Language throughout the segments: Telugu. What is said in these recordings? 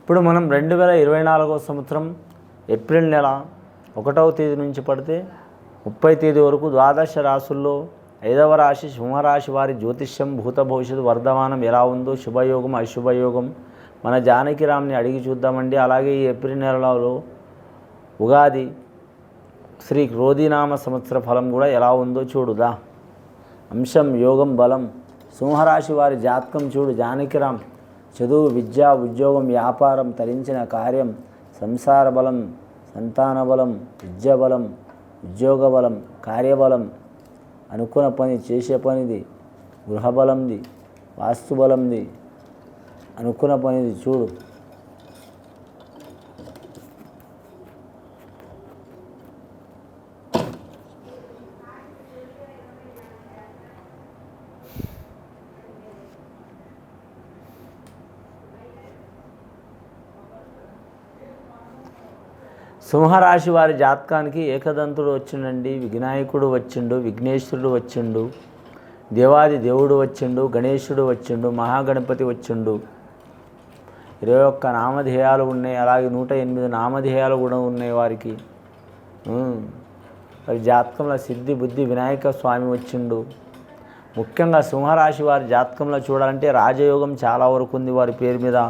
ఇప్పుడు మనం 2024 సంవత్సరం ఏప్రిల్ నెల 1వ తేదీ నుంచి పడితే 30 తేదీ వరకు ద్వాదశ రాశుల్లో 5వ రాశి సింహరాశి వారి జ్యోతిష్యం భూత భవిష్యత్తు వర్ధమానం ఎలా ఉందో శుభయోగం అశుభయోగం మన జానకిరామ్ని అడిగి చూద్దామండి. అలాగే ఈ ఏప్రిల్ నెలలో ఉగాది శ్రీ క్రోధినామ సంవత్సర ఫలం కూడా ఎలా ఉందో చూడుదా. అంశం యోగం బలం సింహరాశి వారి జాతకం చూడు జానకిరామ్. చదువు విద్య ఉద్యోగం వ్యాపారం తరించిన కార్యం సంసార బలం సంతాన బలం విద్య బలం ఉద్యోగ బలం కార్యబలం అనుకున్న పని చేసే పనిది గృహబలంది వాస్తుబలంది అనుకున్న పనిది చూడు. సింహరాశి వారి జాతకానికి ఏకదంతుడు వచ్చిండండి, విఘ్నాయకుడు వచ్చిండు, విఘ్నేశ్వరుడు వచ్చిండు, దేవాది దేవుడు వచ్చిండు, గణేశుడు వచ్చిండు, మహాగణపతి వచ్చిండు. 21 నామధేయాలు ఉన్నాయి. అలాగే 108 నామధేయాలు కూడా ఉన్నాయి వారికి. వారి జాతకంలో సిద్ధి బుద్ధి వినాయక స్వామి వచ్చిండు. ముఖ్యంగా సింహరాశి వారి జాతకంలో చూడాలంటే రాజయోగం చాలా వరకు ఉంది వారి పేరు మీద.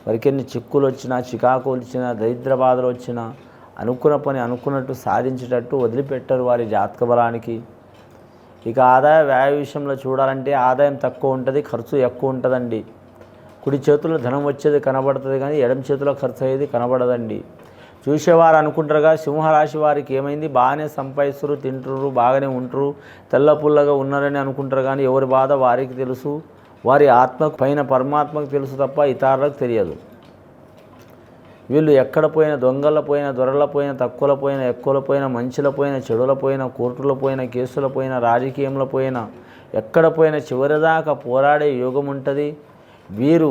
వారికి ఎన్ని చిక్కులు వచ్చినా చికాకులు వచ్చినా దరిద్ర బాధలు వచ్చినా అనుకున్న పని అనుకున్నట్టు సాధించేటట్టు వదిలిపెట్టరు వారి జాతక బలానికి. ఇక ఆదాయ వ్యయ విషయంలో చూడాలంటే ఆదాయం తక్కువ ఉంటుంది, ఖర్చు ఎక్కువ ఉంటుందండి. కుడి చేతిలో ధనం వచ్చేది కనబడుతుంది కానీ ఎడమ చేతిలో ఖర్చు అయ్యేది కనబడదండి. చూసేవారు అనుకుంటారుగా సింహరాశి వారికి ఏమైంది బాగానే సంపాదిస్తారు, తింటారు, బాగానే ఉంటారు, తెల్లపుల్లగా ఉన్నారని అనుకుంటారు కానీ ఎవరి బాధ వారికి తెలుసు. వారి ఆత్మకు పైన పరమాత్మకు తెలుసు తప్ప ఇతరులకు తెలియదు. వీళ్ళు ఎక్కడ పోయినా దొంగల పోయినా దొరల పోయినా తక్కువల పోయినా ఎక్కువల పోయినా మంచుల పోయినా చెడుల పోయినా కోర్టుల పోయినా కేసుల పోయినా రాజకీయంలో పోయినా ఎక్కడ పోయినా చివరిదాకా పోరాడే యోగం ఉంటుంది. వీరు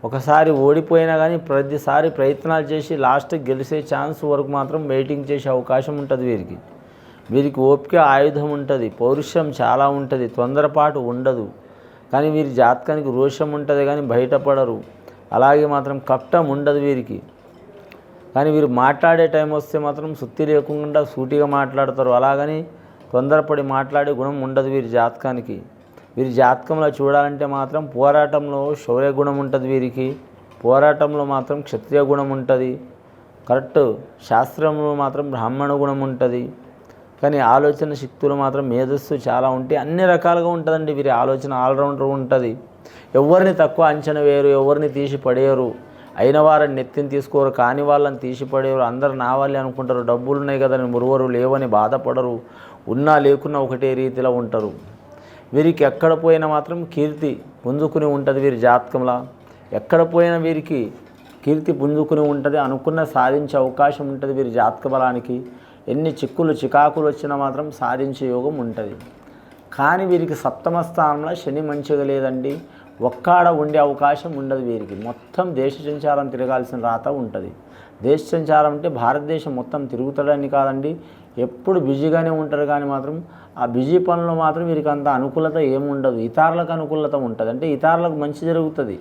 ఒకసారి ఓడిపోయినా కానీ ప్రతిసారి ప్రయత్నాలు చేసి లాస్ట్కి గెలిచే ఛాన్స్ వరకు మాత్రం వెయిటింగ్ చేసే అవకాశం ఉంటుంది వీరికి. వీరికి ఓపిక ఆయుధం ఉంటుంది, పౌరుషం చాలా ఉంటుంది, తొందరపాటు ఉండదు. కానీ వీరి జాతకానికి రోషం ఉంటుంది కానీ బయటపడరు. అలాగే మాత్రం కష్టం ఉండదు వీరికి. కానీ వీరు మాట్లాడే టైం వస్తే మాత్రం సుత్తి లేకుండా సూటిగా మాట్లాడతారు. అలాగని తొందరపడి మాట్లాడే గుణం ఉండదు వీరి జాతకానికి. వీరి జాతకంలో చూడాలంటే మాత్రం పోరాటంలో శౌర్య గుణం ఉంటుంది వీరికి. పోరాటంలో మాత్రం క్షత్రియ గుణం ఉంటుంది. కరెక్ట్ శాస్త్రంలో మాత్రం బ్రాహ్మణ గుణం ఉంటుంది. కానీ ఆలోచన శక్తులు మాత్రం మేధస్సు చాలా ఉంటాయి. అన్ని రకాలుగా ఉంటుందండి వీరి ఆలోచన. ఆల్రౌండర్ ఉంటుంది. ఎవరిని తక్కువ అంచనా వేయరు, ఎవరిని తీసి పడేయరు. అయిన వారిని నెత్తిని తీసుకోరు, కాని వాళ్ళని తీసి పడేయరు. అందరు నా వాళ్ళే అనుకుంటారు. డబ్బులు ఉన్నాయి కదా మురువరు లేవని బాధపడరు. ఉన్నా లేకున్నా ఒకటే రీతిలో ఉంటారు. వీరికి ఎక్కడ పోయినా మాత్రం కీర్తి పుంజుకుని ఉంటుంది వీరి జాతకంలో. ఎక్కడ పోయినా వీరికి కీర్తి పుంజుకుని ఉంటుంది. అనుకున్న సాధించే అవకాశం ఉంటుంది వీరి జాతక బలానికి. ఎన్ని చిక్కులు చికాకులు వచ్చినా మాత్రం సాధించే యోగం ఉంటుంది. కానీ వీరికి సప్తమ స్థానంలో శని మంచిగా లేదండి. ఒక్కాడ ఉండే అవకాశం ఉండదు వీరికి. మొత్తం దేశ సంచారం తిరగాల్సిన రాత ఉంటుంది. దేశ సంచారం అంటే భారతదేశం మొత్తం తిరుగుతాడని కాదండి, ఎప్పుడు బిజీగానే ఉంటారు. కానీ మాత్రం ఆ బిజీ పనుల్లో మాత్రం వీరికి అంత అనుకూలత ఏముండదు. ఇతరులకు అనుకూలత ఉంటుంది, అంటే ఇతరులకు మంచి జరుగుతుంది.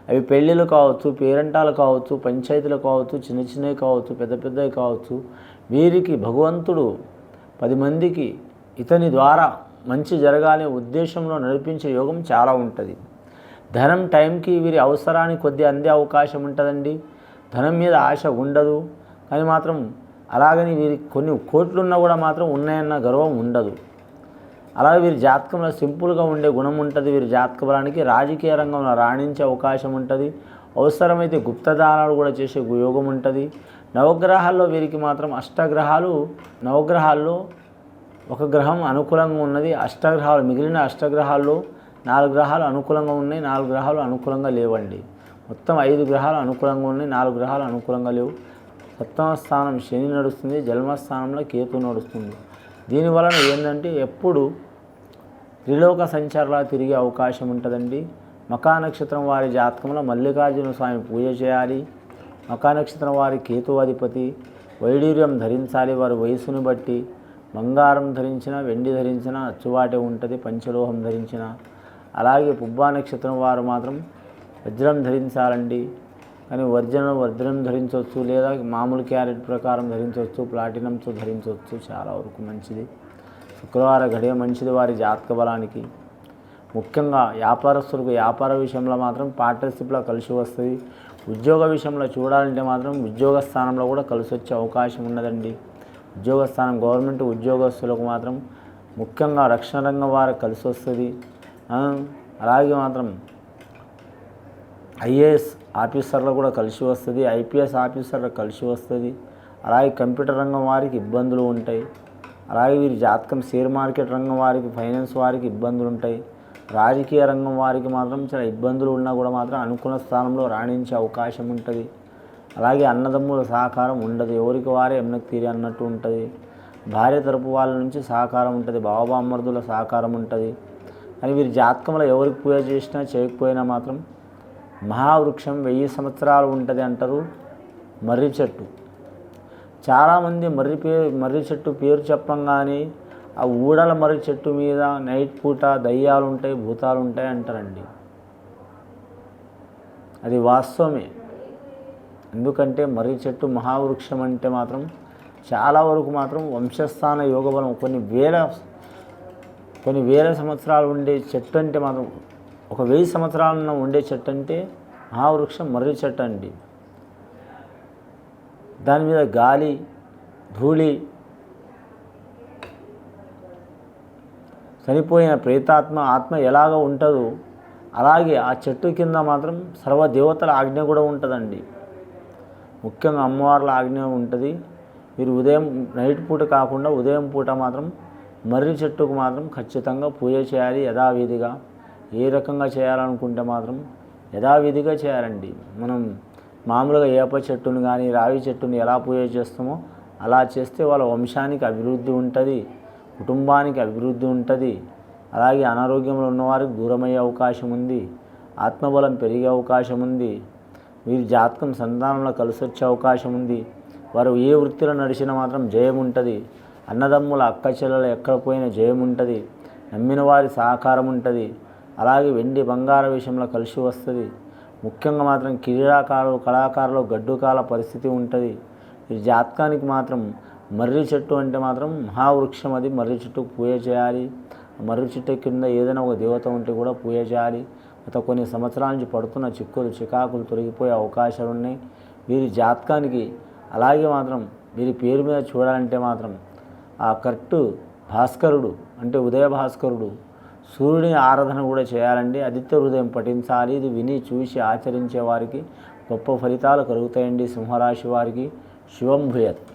అవి పెళ్ళిళ్ళు కావచ్చు, పేరంటాలు కావచ్చు, పంచాయతీలు కావచ్చు, చిన్న చిన్నవి కావచ్చు, పెద్ద పెద్దవి కావచ్చు. వీరికి భగవంతుడు 10 మందికి ఇతని ద్వారా మంచి జరగాలనే ఉద్దేశంలో నడిపించే యోగం చాలా ఉంటుంది. ధనం టైంకి వీరి అవసరానికి కొద్దిగా అందే అవకాశం ఉంటుందండి. ధనం మీద ఆశ ఉండదు. కానీ మాత్రం అలాగని వీరికి కొన్ని కోట్లున్నా కూడా మాత్రం ఉన్నాయన్న గర్వం ఉండదు. అలాగే వీరి జాతకంలో సింపుల్గా ఉండే గుణం ఉంటుంది. వీరి జాతక బలానికి రాజకీయ రంగంలో రాణించే అవకాశం ఉంటుంది. అవసరమైతే గుప్తదానాలు కూడా చేసే యోగం ఉంటుంది. నవగ్రహాల్లో వీరికి మాత్రం అష్టగ్రహాలు, నవగ్రహాల్లో ఒక గ్రహం అనుకూలంగా ఉన్నది. అష్టగ్రహాలు మిగిలిన అష్టగ్రహాల్లో 4 గ్రహాలు అనుకూలంగా ఉన్నాయి, 4 గ్రహాలు అనుకూలంగా లేవండి. మొత్తం 5 గ్రహాలు అనుకూలంగా ఉన్నాయి, 4 గ్రహాలు అనుకూలంగా లేవు. సప్తమ స్థానం శని నడుస్తుంది, జన్మస్థానంలో కేతు నడుస్తుంది. దీనివలన ఏంటంటే ఎప్పుడు త్రిలోక సంచారంలా తిరిగే అవకాశం ఉంటుందండి. మకా నక్షత్రం వారి జాతకంలో మల్లికార్జున స్వామి పూజ చేయాలి. మకా నక్షత్రం వారి కేతు అధిపతి. వైడూర్యం ధరించాలి వారి వయసును బట్టి. బంగారం ధరించిన వెండి ధరించిన అచ్చువాటే ఉంటుంది, పంచలోహం ధరించిన. అలాగే పుబ్బా నక్షత్రం వారు మాత్రం వజ్రం ధరించాలండి. కానీ వజ్రం ధరించవచ్చు, లేదా మామూలు క్యారెట్ ప్రకారం ధరించవచ్చు, ప్లాటినంతో ధరించవచ్చు, చాలా వరకు మంచిది. శుక్రవారం గడియ మంచిది వారి జాతక బలానికి. ముఖ్యంగా వ్యాపారస్తులకు వ్యాపార విషయంలో మాత్రం పార్ట్నర్షిప్లో కలిసి వస్తుంది. ఉద్యోగ విషయంలో చూడాలంటే మాత్రం ఉద్యోగ స్థానంలో కూడా కలిసి వచ్చే అవకాశం ఉన్నదండి. ఉద్యోగ స్థానం గవర్నమెంట్ ఉద్యోగస్తులకు మాత్రం ముఖ్యంగా రక్షణ రంగం వారికి కలిసి వస్తుంది. అలాగే మాత్రం ఐఏఎస్ ఆఫీసర్లు కూడా కలిసి వస్తుంది, ఐపీఎస్ ఆఫీసర్లకు కలిసి వస్తుంది. అలాగే కంప్యూటర్ రంగం వారికి ఇబ్బందులు ఉంటాయి. అలాగే వీరి జాతకం షేర్ మార్కెట్ రంగం వారికి, ఫైనాన్స్ వారికి ఇబ్బందులు ఉంటాయి. రాజకీయ రంగం వారికి మాత్రం చాలా ఇబ్బందులు ఉన్నా కూడా మాత్రం అనుకున్న స్థానంలో రాణించే అవకాశం ఉంటుంది. అలాగే అన్నదమ్ముల సహకారం ఉండదు, ఎవరికి వారే ఎమ్మెకు తీరి అన్నట్టు ఉంటుంది. భార్య తరపు వాళ్ళ నుంచి సహకారం ఉంటుంది, బావబామ్మర్దుల సహకారం ఉంటుంది. కానీ వీరి జాతకంలో ఎవరికి పూజ చేసినా చేయకపోయినా మాత్రం మహావృక్షం 1000 సంవత్సరాలు ఉంటుంది అంటారు. మర్రి చెట్టు చాలామంది మర్రి చెట్టు పేరు చెప్పంగానే ఆ ఊడల మర్రి చెట్టు మీద నైట్ పూట దయ్యాలు ఉంటాయి, భూతాలు ఉంటాయి అంటారండి. అది వాస్తవమే. ఎందుకంటే మర్రి చెట్టు మహావృక్షం అంటే మాత్రం చాలా వరకు మాత్రం వంశస్థాన యోగబలం కొన్ని వేల సంవత్సరాలు ఉండే చెట్టు అంటే మాత్రం 1000 సంవత్సరాలను ఉండే చెట్టు అంటే మహావృక్షం మర్రి చెట్టు అండి. దాని మీద గాలి, ధూళి, చనిపోయిన ప్రేతాత్మ ఆత్మ ఎలాగ ఉంటుందో అలాగే ఆ చెట్టు కింద మాత్రం సర్వదేవతల ఆజ్ఞ కూడా ఉంటుందండి. ముఖ్యంగా అమ్మవార్ల ఆజ్ఞ ఉంటుంది. మీరు నైట్ పూట కాకుండా ఉదయం పూట మాత్రం మర్రి చెట్టుకు మాత్రం ఖచ్చితంగా పూజ చేయాలి యథావిధిగా. ఏ రకంగా చేయాలనుకుంటే మాత్రం యథావిధిగా చేయాలండి. మనం మామూలుగా ఏప చెట్టును కానీ రావి చెట్టును ఎలా పూజ చేస్తామో అలా చేస్తే వాళ్ళ వంశానికి అభివృద్ధి ఉంటుంది, కుటుంబానికి అభివృద్ధి ఉంటుంది. అలాగే అనారోగ్యంలో ఉన్నవారికి దూరమయ్యే అవకాశం ఉంది, ఆత్మబలం పెరిగే అవకాశం ఉంది. వీరి జాతకం సంతానంలో కలిసి వచ్చే అవకాశం ఉంది. వారు ఏ వృత్తిలో నడిచినా మాత్రం జయం ఉంటుంది. అన్నదమ్ముల అక్క చెల్లెలు ఎక్కడ పోయినా జయం ఉంటుంది. నమ్మిన వారి సహకారం ఉంటుంది. అలాగే వెండి బంగార విషయంలో కలిసి వస్తుంది. ముఖ్యంగా మాత్రం కళాకారులు గడ్డుకాల పరిస్థితి ఉంటుంది. ఈ జాతకానికి మాత్రం మర్రి చెట్టు అంటే మాత్రం మహావృక్షం. అది మర్రి చెట్టుకు పూజ చేయాలి. మర్రి చెట్టు కింద ఏదైనా ఒక దేవత ఉంటే కూడా పూజ చేయాలి. గత కొన్ని సంవత్సరాల నుంచి పడుతున్న చికాకులు తొలగిపోయే అవకాశాలు ఉన్నాయి వీరి జాతకానికి. అలాగే మాత్రం వీరి పేరు మీద చూడాలంటే మాత్రం ఆ కరెక్ట్ భాస్కరుడు అంటే ఉదయ భాస్కరుడు, సూర్యుని ఆరాధన కూడా చేయాలండి. ఆదిత్య హృదయం పఠించాలి. ఇది విని చూసి ఆచరించే వారికి గొప్ప ఫలితాలు కలుగుతాయండి. సింహరాశి వారికి శుభం భూయాత్.